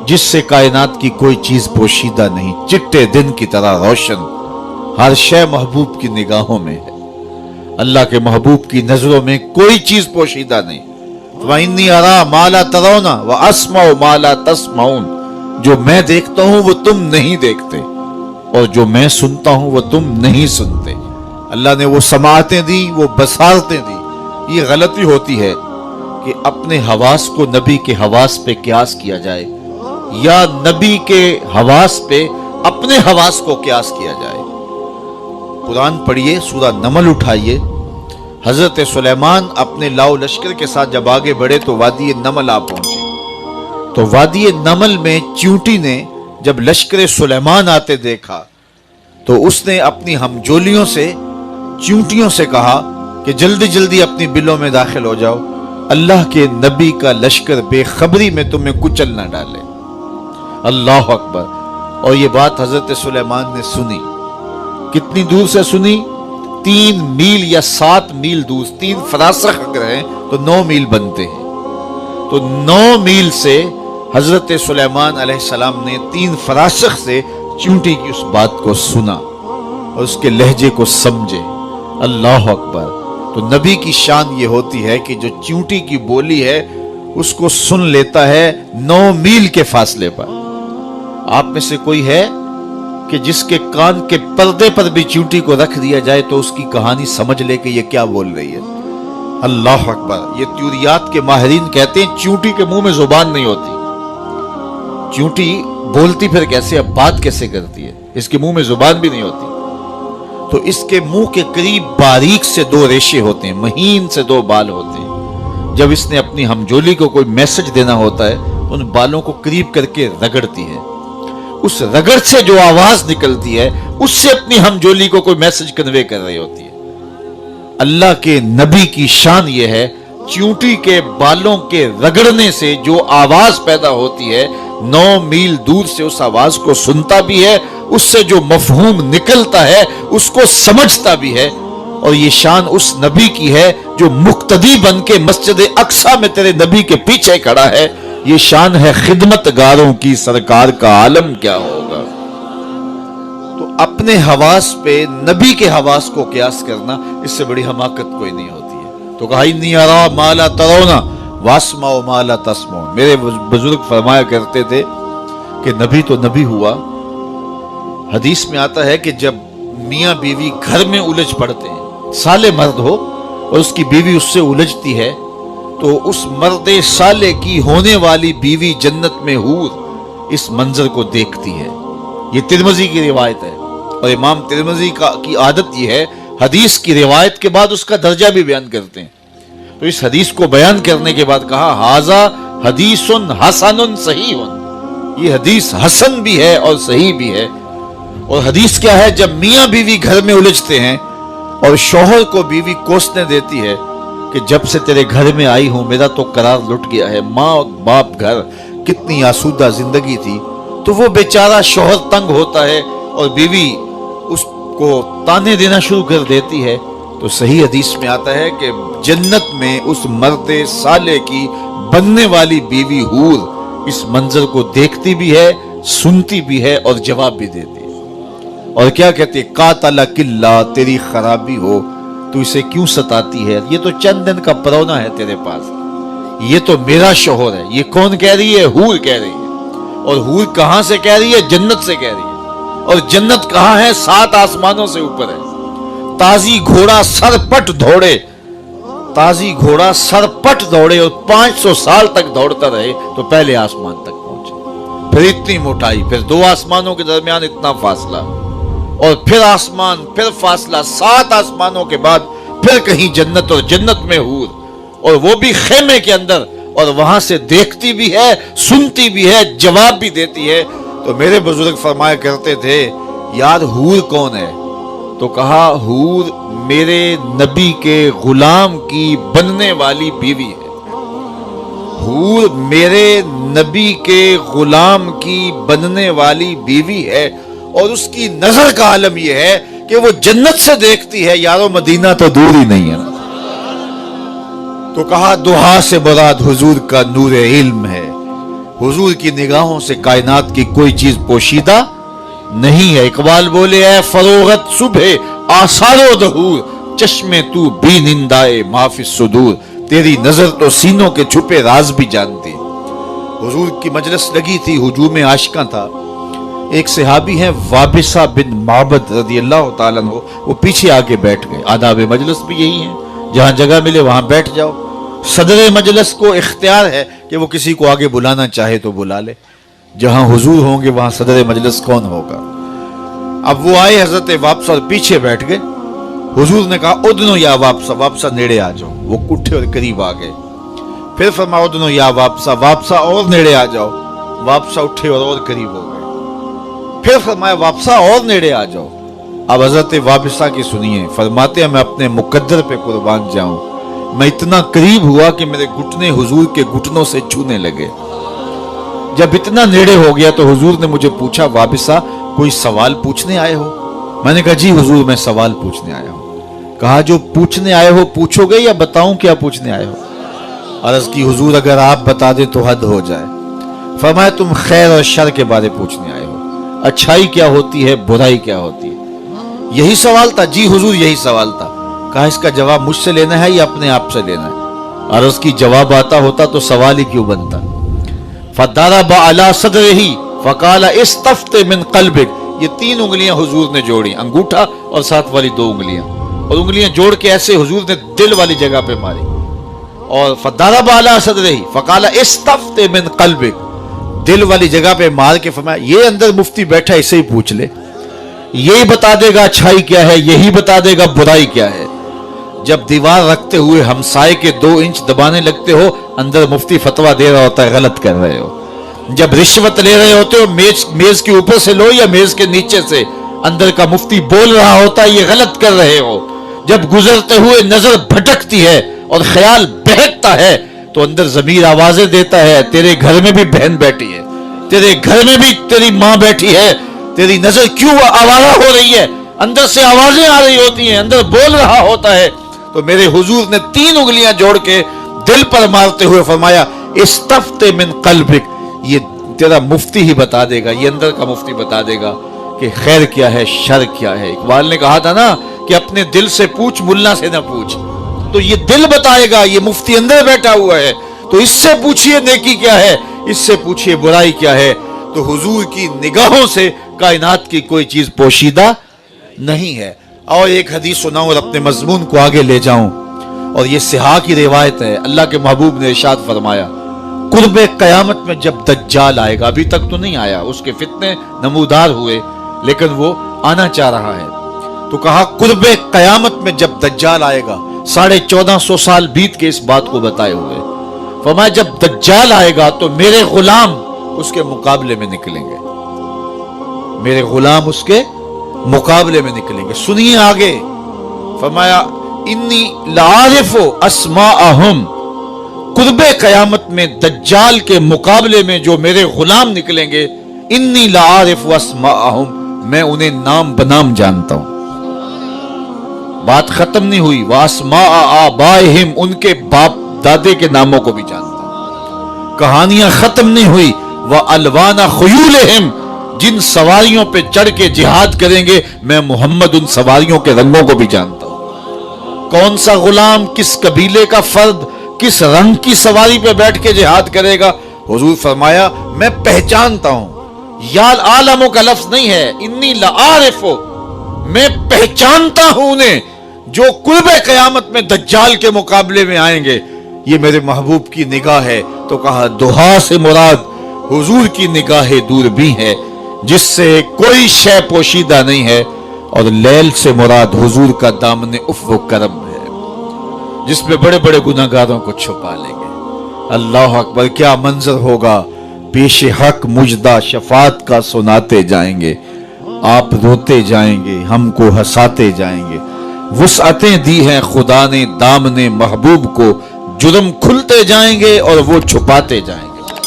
جس سے کائنات کی کوئی چیز پوشیدہ نہیں، چٹے دن کی طرح روشن، ہر شے محبوب کی نگاہوں میں ہے۔ اللہ کے محبوب کی نظروں میں کوئی چیز پوشیدہ نہیں۔ وَإِنِّي أَرَىٰ مَا لَا تَرَوْنَ وَأَسْمَعُ مَا لَا تَسْمَعُونَ، جو میں دیکھتا ہوں وہ تم نہیں دیکھتے، اور جو میں سنتا ہوں وہ تم نہیں سنتے۔ اللہ نے وہ سماعتیں دی، وہ بصارتیں دی۔ یہ غلطی ہوتی ہے کہ اپنے حواس کو نبی کے حواس پہ قیاس کیا جائے، یا نبی کے حواس پہ اپنے حواس کو قیاس کیا جائے۔ قرآن پڑھیے، سورہ نمل اٹھائیے۔ حضرت سلیمان اپنے لاؤ لشکر کے ساتھ جب آگے بڑھے تو وادی نمل آ پہنچے، تو وادی نمل میں چیونٹی نے جب لشکر سلیمان آتے دیکھا تو اس نے اپنی ہمجولیوں سے، چیونٹیوں سے کہا کہ جلدی جلدی اپنی بلوں میں داخل ہو جاؤ، اللہ کے نبی کا لشکر بے خبری میں تمہیں کچل نہ ڈالے۔ اللہ اکبر۔ اور یہ بات حضرت سلیمان نے سنی۔ کتنی دور سے سنی؟ 3 میل یا 7 میل دور، 3 فراسخ اگر ہیں تو 9 میل بنتے ہیں، تو 9 میل سے حضرت سلیمان علیہ السلام نے 3 فراسخ سے چیونٹی کی اس بات کو سنا اور اس کے لہجے کو سمجھے۔ اللہ اکبر۔ تو نبی کی شان یہ ہوتی ہے کہ جو چیونٹی کی بولی ہے اس کو سن لیتا ہے 9 میل کے فاصلے پر۔ آپ میں سے کوئی ہے کہ جس کے کان کے پردے پر بھی چیونٹی کو رکھ دیا جائے تو اس کی کہانی سمجھ لے کہ یہ کیا بول رہی ہے؟ اللہ اکبر۔ یہ تیوریات کے ماہرین کہتے ہیں چیونٹی کے منہ میں زبان نہیں ہوتی، چیونٹی بولتی پھر کیسے، اب بات کیسے کرتی ہے؟ اس کے منہ میں زبان بھی نہیں ہوتی، تو اس کے منہ کے قریب باریک سے 2 ریشے ہوتے ہیں، مہین سے 2 بال ہوتے ہیں۔ جب اس نے اپنی ہمجولی کو کوئی میسج دینا ہوتا ہے تو ان بالوں کو قریب کر کے رگڑتی ہے، اس رگڑ سے جو آواز نکلتی ہے اس سے اپنی ہمجولی کو کوئی میسج کنوے کر رہی ہوتی ہے۔ اللہ کے نبی کی شان یہ ہے، چیونٹی کے بالوں کے رگڑنے سے جو آواز پیدا ہوتی ہے 9 میل دور سے اس آواز کو سنتا بھی ہے، اس سے جو مفہوم نکلتا ہے اس کو سمجھتا بھی ہے۔ اور یہ شان اس نبی کی ہے جو مقتدی بن کے مسجد اقصی میں تیرے نبی کے پیچھے کھڑا ہے۔ یہ شان ہے خدمت گاروں کی، سرکار کا عالم کیا ہوگا۔ تو اپنے حواس پہ نبی کے حواس کو قیاس کرنا، اس سے بڑی حماقت کوئی نہیں ہوتی ہے۔ تو کہا انی ارا ما لا ترون واسمع ما لا تسمعون۔ میرے بزرگ فرمایا کرتے تھے کہ نبی تو نبی ہوا، حدیث میں آتا ہے کہ جب میاں بیوی گھر میں الجھ پڑتے ہیں، سالے مرد ہو اور اس کی بیوی اس سے الجھتی ہے، تو اس مرد سالے کی ہونے والی بیوی جنت میں حور اس منظر کو دیکھتی ہے۔ یہ ترمذی کی روایت ہے، اور امام ترمذی کی عادت یہ ہے حدیث کی روایت کے بعد اس کا درجہ بھی بیان کرتے ہیں۔ تو اس حدیث کو بیان کرنے کے بعد کہا ھذا حدیث حسن صحیح، یہ حدیث حسن بھی ہے اور صحیح بھی ہے۔ اور حدیث کیا ہے؟ جب میاں بیوی گھر میں الجھتے ہیں اور شوہر کو بیوی کوسنے دیتی ہے کہ جب سے تیرے گھر میں آئی ہوں میرا تو قرار لٹ گیا ہے، ماں باپ گھر، کتنی آسودہ زندگی تھی، تو وہ بیچارہ شوہر تنگ ہوتا ہے اور بیوی اس کو تانے دینا شروع کر دیتی ہے، تو صحیح حدیث میں آتا ہے کہ جنت میں اس مرد سالے کی بننے والی بیوی حور اس منظر کو دیکھتی بھی ہے، سنتی بھی ہے اور جواب بھی دیتی ہے۔ اور کیا کہتے ہیں؟ قاتلک اللہ، تیری خرابی ہو، تو اسے کیوں ستاتی ہے؟ یہ تو چند دن کا پرونا ہے تیرے پاس، یہ تو میرا شوہر ہے۔ یہ کون کہہ رہی ہے؟ حور کہہ رہی ہے۔ اور حور کہاں سے کہہ رہی ہے؟ جنت سے کہہ رہی ہے۔ اور جنت کہاں ہے؟ 7 آسمانوں سے اوپر ہے۔ تازی گھوڑا سر پٹ دوڑے، تازی گھوڑا سر پٹ دوڑے اور 500 سال تک دوڑتا رہے تو پہلے آسمان تک پہنچے۔ پھر اتنی موٹائی، پھر 2 آسمانوں کے درمیان اتنا فاصلہ، اور پھر آسمان، پھر فاصلہ، 7 آسمانوں کے بعد پھر کہیں جنت، اور جنت میں حور، اور وہ بھی خیمے کے اندر، اور وہاں سے دیکھتی بھی ہے، سنتی بھی ہے، جواب بھی دیتی ہے۔ تو میرے بزرگ فرمایا کرتے تھے یار حور کون ہے؟ تو کہا حور میرے نبی کے غلام کی بننے والی بیوی ہے، حور میرے نبی کے غلام کی بننے والی بیوی ہے، اور اس کی نظر کا عالم یہ ہے کہ وہ جنت سے دیکھتی ہے، یارو مدینہ تو دور ہی نہیں ہے۔ تو کہا دعا سے مراد حضور کا نور علم ہے، हुजूर की निगाहों से कायनात की कोई चीज पोशीदा नहीं है। इकबाल बोले, ऐ फरोगत सुबह आसारो दहूर, चश्मे तू भी निंदाए माफिस सुदूर, तेरी नजर तो सीनों के छुपे राज भी जानती। हुजूर की मजलिस लगी थी, हुजूम आशिकां था। एक सहाबी हैं वाबिसा बिन माबद रदियल्लाहु ताला अन्हु, वो पीछे आके बैठ गए। आदाब मजलिस भी यही है, जहां जगह मिले वहां बैठ जाओ। सदर मजलिस को इख्तियार है कि वो किसी को आगे बुलाना चाहे तो बुला ले। जहां हुजूर होंगे वहां सदर मजलिस कौन होगा। अब वो आए हजरत वापसा और पीछे बैठ गए। हुजूर ने कहा, उदनो या वापसा, वापसा नेड़े आ जाओ। वो उठे और करीब आ गए। फिर फरमाया, उदनो या वापसा, वापसा और नेड़े आ जाओ। वापसा उठे और करीब हो गए। फिर फरमाया, वापसा और नेड़े आ जाओ। अब हजरत वापसा की सुनिए, फरमाते हैं, मैं अपने मुकद्दर पे कुर्बान जाऊं, मैं इतना करीब हुआ कि मेरे घुटने हुजूर के घुटनों से छूने लगे। जब इतना नेड़े हो गया तो हुजूर ने मुझे पूछा, वाबिसा कोई सवाल पूछने आए हो? मैंने कहा, जी हुजूर मैं सवाल पूछने आया हूं। कहा, जो पूछने आए हो पूछोगे या बताऊं क्या पूछने आए हो? अर्ज की, हुजूर अगर आप बता दें तो हद हो जाए। फरमाया, तुम खैर और शर के बारे पूछने आए हो, अच्छाई क्या होती है, बुराई क्या होती है, यही सवाल था? जी हुजूर यही सवाल था। कहा, इसका जवाब मुझसे लेना है या अपने आप से लेना है? अर्ज की, जवाब आता होता तो सवाल ही क्यों बनता। फदरबा अला सदरिही फकाला इस्तफ्ते मिन क़ल्बिक, ये 3 उंगलियां हुजूर ने जोड़ी, अंगूठा और साथ वाली 2 उंगलियां, और उंगलियां जोड़ के ऐसे हुजूर ने दिल वाली जगह पे मारी। और फदरबा अला सदरिही फकाला इस्तफ्ते मिन क़ल्बिक, दिल वाली जगह पे मार के फरमाया, ये अंदर मुफ्ती बैठा, इसे ही पूछ ले, यही बता देगा अच्छाई क्या है, यही बता देगा बुराई क्या है। जब दीवार रखते हुए हमसाए के 2 इंच दबाने लगते हो, अंदर मुफ्ती फतवा दे रहा होता है, गलत कर रहे हो। जब रिश्वत ले रहे होते हो, मेज के ऊपर से लो या मेज के नीचे से, अंदर का मुफ्ती बोल रहा होता है, ये गलत कर रहे हो। जब गुजरते हुए नजर भटकती है और ख्याल बहकता है, तो अंदर ज़मीर आवाजें देता है, तेरे घर में भी बहन बैठी है, तेरे घर में भी तेरी माँ बैठी है, तेरी नजर क्यों आवारा हो रही है, अंदर से आवाजें आ रही होती हैं, अंदर बोल रहा होता है। तो मेरे हुजूर ने 3 उंगलियां जोड़ के दिल पर मारते हुए फरमाया, इस्तफ्ते मिन क़ल्बिक, ये तेरा मुफ्ती ही बता देगा, ये अंदर का मुफ्ती बता देगा कि खैर क्या है, शर क्या है। इकबाल ने कहा था ना कि अपने दिल से पूछ, मुल्ला से ना पूछ। तो ये दिल बताएगा, ये मुफ्ती अंदर बैठा हुआ है, तो इससे पूछिए नेकी क्या है, इससे पूछिए बुराई क्या है। तो हुजूर की निगाहों से कायनात की कोई चीज पोशीदा नहीं है। और एक हदीस सुनाऊं और अपने मजमून को आगे ले जाऊं, और ये सिहा की रिवायत है। अल्लाह के महबूब ने इरशाद फरमाया, कुर्बे कयामत में जब दज्जाल आएगा, अभी तक तो नहीं आया, उसके फितने नमूदार हुए, लेकिन वो आना चाह रहा है। तो कहा, कुर्बे कयामत में जब दज्जाल आएगा, 1450 साल बीत के इस बात को बताए हुए, फरमाया जब दज्जाल आएगा तो मेरे गुलाम उसके मुकाबले में निकलेंगे, मेरे गुलाम उसके मुकाबले में निकलेंगे। सुनिए आगे, फरमाया, इन्नी लारिफो अस्माअहुम, कुर्बे कयामत में दज्जाल के मुकाबले में जो मेरे गुलाम निकलेंगे, इन्नी लारिफो अस्माअहुम, मैं उन्हें नाम बनाम जानता हूं। बात खत्म नहीं हुई, वास्मा आबाहिम, उनके बाप दादे के नामों को भी जानता हूं। कहानियां खत्म नहीं हुई, वह अलवाना खुयूलहिम, जिन सवारियों पे चढ़ के जिहाद करेंगे, मैं मोहम्मद उन सवारियों के रंगों को भी जानता हूं। कौन सा गुलाम, किस कबीले का फर्द, किस रंग की सवारी पे बैठ के जिहाद करेगा, हुजूर फरमाया मैं पहचानता हूं। याल आलमों का लफ्ज नहीं है, इन्नी लारिफो, मैं पहचानता हूं उन्हें जो कुर्बे कयामत में दज्जाल के मुकाबले में आएंगे। ये मेरे महबूब की निगाह है। तो कहा, दुहा से मुराद हुजूर की निगाह दूरबीं है, जिससे कोई शय पोशीदा नहीं है, और लैल से मुराद हुजूर का दामने उफ़्व करम है, जिसमें बड़े बड़े गुनाहगारों को छुपा लेंगे। अल्लाह अकबर, क्या मंजर होगा, पेश हक मुजदा शफात का सुनाते जाएंगे, आप रोते जाएंगे, हमको हंसाते जाएंगे। वुसअतें दी हैं खुदा ने दामने महबूब को, जुर्म खुलते जाएंगे और वो छुपाते जाएंगे।